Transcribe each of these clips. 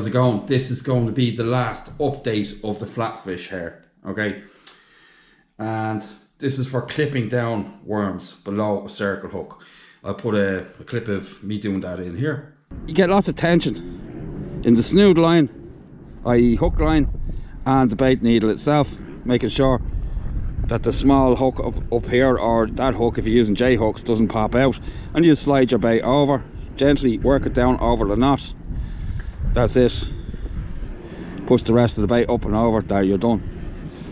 how's it going? This is going to be the last update of the flatfish hair, okay? And this is for clipping down worms below a circle hook. I'll put a clip of me doing that in here. You get lots of tension in the snood line, i.e. hook line, and the bait needle itself, making sure that the small hook up here, or that hook if you're using J hooks, doesn't pop out. And you slide your bait over, gently work it down over the knot. That's it. Push the rest of the bait up and over, there you're done.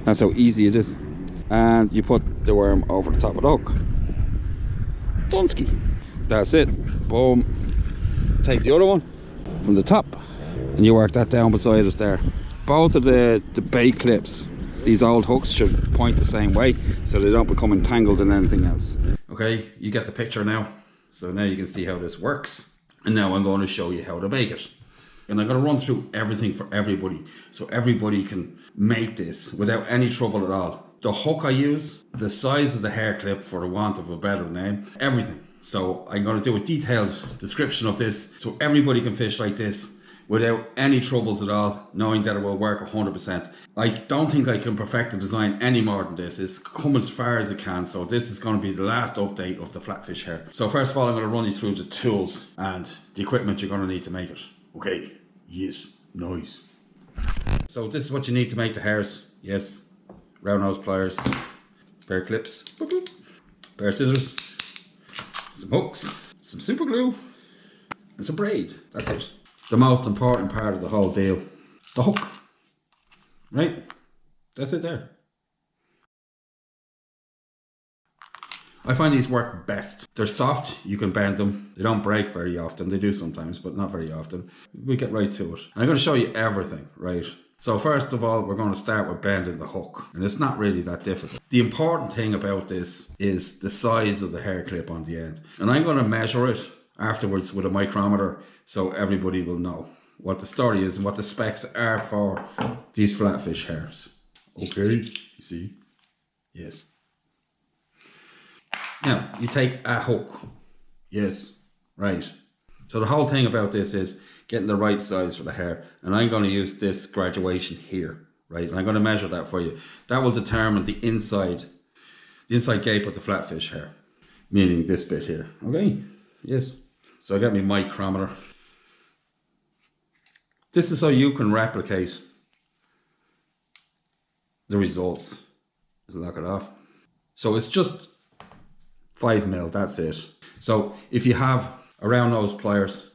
That's how easy it is. And you put the worm over the top of the hook. Dunsky. That's it. Boom. Take the other one from the top and you work that down beside us there. Both of the bait clips, these old hooks, should point the same way so they don't become entangled in anything else. Okay, you get the picture now. So now you can see how this works. And now I'm going to show you how to make it. And I'm going to run through everything for everybody, so everybody can make this without any trouble at all. The hook I use, the size of the hair clip, for the want of a better name, everything. So I'm going to do a detailed description of this so everybody can fish like this without any troubles at all, knowing that it will work 100%. I don't think I can perfect the design any more than this. It's come as far as it can, so this is going to be the last update of the flatfish hair. So first of all, I'm going to run you through the tools and the equipment you're going to need to make it. Okay, yes, nice. So this is what you need to make the hairs. Yes, round nose pliers, pair of clips, boop, boop, pair of scissors, some hooks, some super glue, and some braid. That's it. The most important part of the whole deal, the hook, right? That's it there. I find these work best. They're soft, you can bend them. They don't break very often. They do sometimes, but not very often. We get right to it. I'm going to show you everything, right? So first of all, we're going to start with bending the hook. And it's not really that difficult. The important thing about this is the size of the hair clip on the end. And I'm going to measure it afterwards with a micrometer so everybody will know what the story is and what the specs are for these flatfish hairs. Okay, you see? Yes. Now, you take a hook. Yes, right. So the whole thing about this is getting the right size for the hair. And I'm going to use this graduation here, right? And I'm going to measure that for you. That will determine the inside gape of the flatfish hair, meaning this bit here. Okay, yes. So I got my micrometer. This is so you can replicate the results. Just lock it off. So it's just 5 mil, that's it. So if you have around those pliers,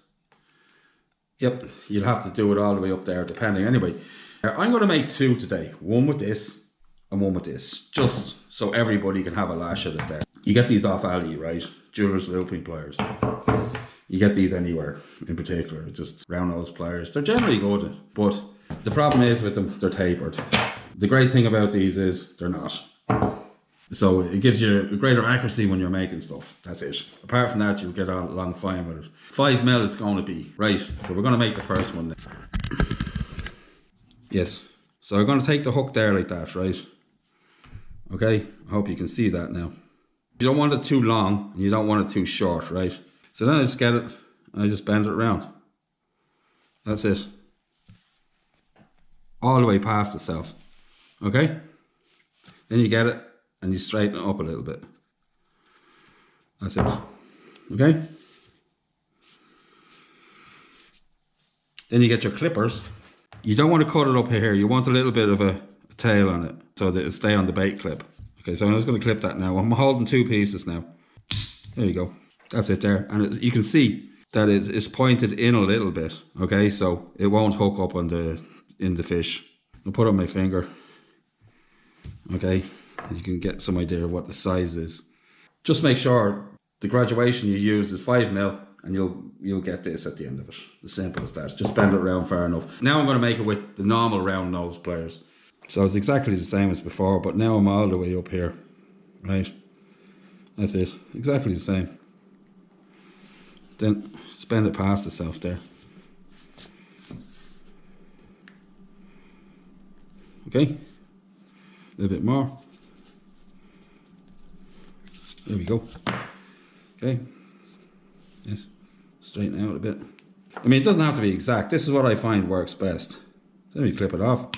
yep, you'll have to do it all the way up there, depending. Anyway, I'm going to make 2 today. One with this and one with this, just so everybody can have a lash at it there. You get these off Ali, right? Jeweller's looping pliers. You get these anywhere, in particular, just round nose pliers. They're generally good, but the problem is with them, they're tapered. The great thing about these is they're not. So it gives you a greater accuracy when you're making stuff. That's it. Apart from that, you'll get on along fine with it. 5 mil is going to be. Right, so we're going to make the first one then. Yes, so we're going to take the hook there like that, right? Okay, I hope you can see that now. You don't want it too long and you don't want it too short, right? So then I just get it and I just bend it around. That's it. All the way past itself. Okay? Then you get it and you straighten it up a little bit. That's it. Okay? Then you get your clippers. You don't want to cut it up here. You want a little bit of a tail on it so that it'll stay on the bait clip. Okay, so I'm just going to clip that now. I'm holding 2 pieces now. There you go. That's it there. And you can see that it's pointed in a little bit. Okay, so it won't hook up on in the fish. I'll put it on my finger. Okay, you can get some idea of what the size is. Just make sure the graduation you use is 5 mil and you'll get this at the end of it. As simple as that. Just bend it around far enough. Now I'm going to make it with the normal round nose pliers. So it's exactly the same as before, but now I'm all the way up here. Right? That's it. Exactly the same. Then just bend it past itself there. Okay? A little bit more. There we go. Okay. Yes. Straighten out a bit. I mean, it doesn't have to be exact. This is what I find works best. So let me clip it off.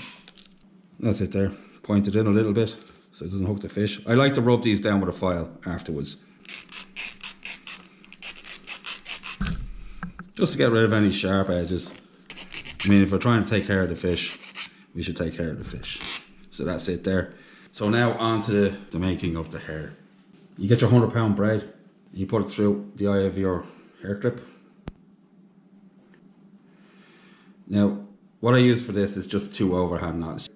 That's it there. Point it in a little bit so it doesn't hook the fish. I like to rub these down with a file afterwards, just to get rid of any sharp edges. I mean, if we're trying to take care of the fish, we should take care of the fish. So that's it there. So now on to the making of the hair. You get your 100-pound braid, you put it through the eye of your hair clip. Now, what I use for this is just 2 overhand knots.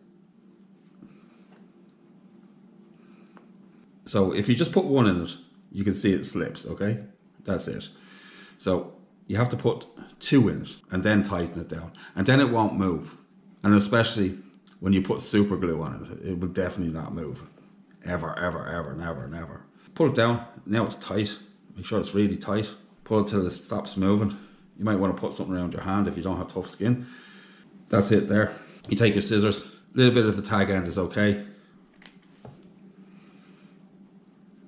So if you just put one in it, you can see it slips, okay? That's it. So you have to put 2 in it and then tighten it down. And then it won't move. And especially when you put super glue on it, it will definitely not move. Ever, ever, ever, never, never. Pull it down. Now it's tight. Make sure it's really tight. Pull it till it stops moving. You might want to put something around your hand if you don't have tough skin. That's it there. You take your scissors. A little bit of the tag end is okay.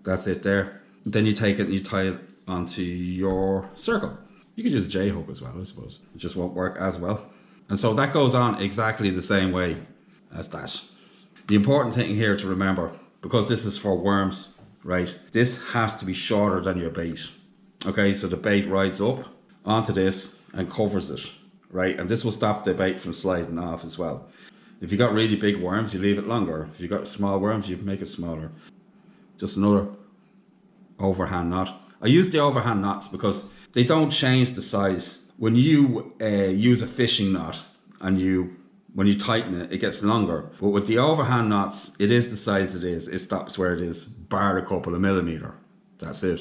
That's it there. Then you take it and you tie it onto your circle. You could use a J-hook as well, I suppose. It just won't work as well. And so that goes on exactly the same way as that. The important thing here to remember, because this is for worms, right? This has to be shorter than your bait. Okay, so the bait rides up onto this and covers it, right? And this will stop the bait from sliding off as well. If you got really big worms, you leave it longer. If you got small worms, you make it smaller. Just another overhand knot. I use the overhand knots because they don't change the size. When you use a fishing knot and when you tighten it, it gets longer. But with the overhand knots, it is the size it is. It stops where it is, bar a couple of millimeter. That's it.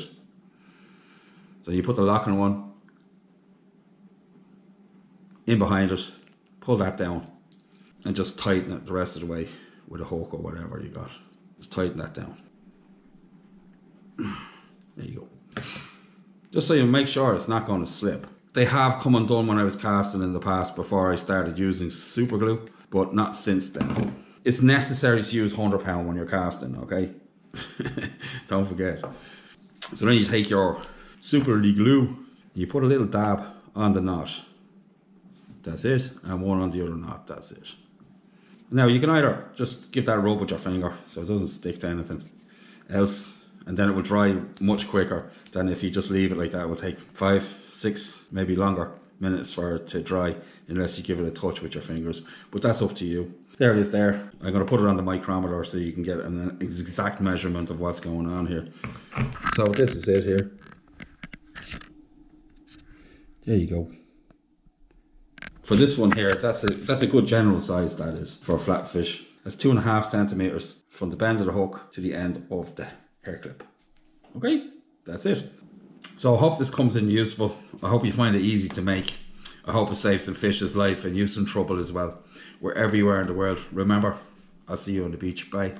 So you put the locking one in behind it, pull that down, and just tighten it the rest of the way with a hook or whatever you got. Just tighten that down. There you go. Just so you make sure it's not going to slip. They have come undone when I was casting in the past before I started using super glue, but not since then. It's necessary to use 100-pound when you're casting, okay? Don't forget. So then you take your super glue, you put a little dab on the knot. That's it, and one on the other knot, that's it. Now you can either just give that a rub with your finger so it doesn't stick to anything else, and then it will dry much quicker than if you just leave it like that. It will take 5, 6, maybe longer minutes for it to dry unless you give it a touch with your fingers, but that's up to you. There it is there. I'm going to put it on the micrometer so you can get an exact measurement of what's going on here. So this is it here. There you go. For this one here, that's a good general size, that is, for a flatfish. That's 2.5 centimeters from the bend of the hook to the end of the hair clip. Okay, that's it. So I hope this comes in useful. I hope you find it easy to make. I hope it saves some fish's life and you some trouble as well. We're everywhere in the world. Remember, I'll see you on the beach. Bye.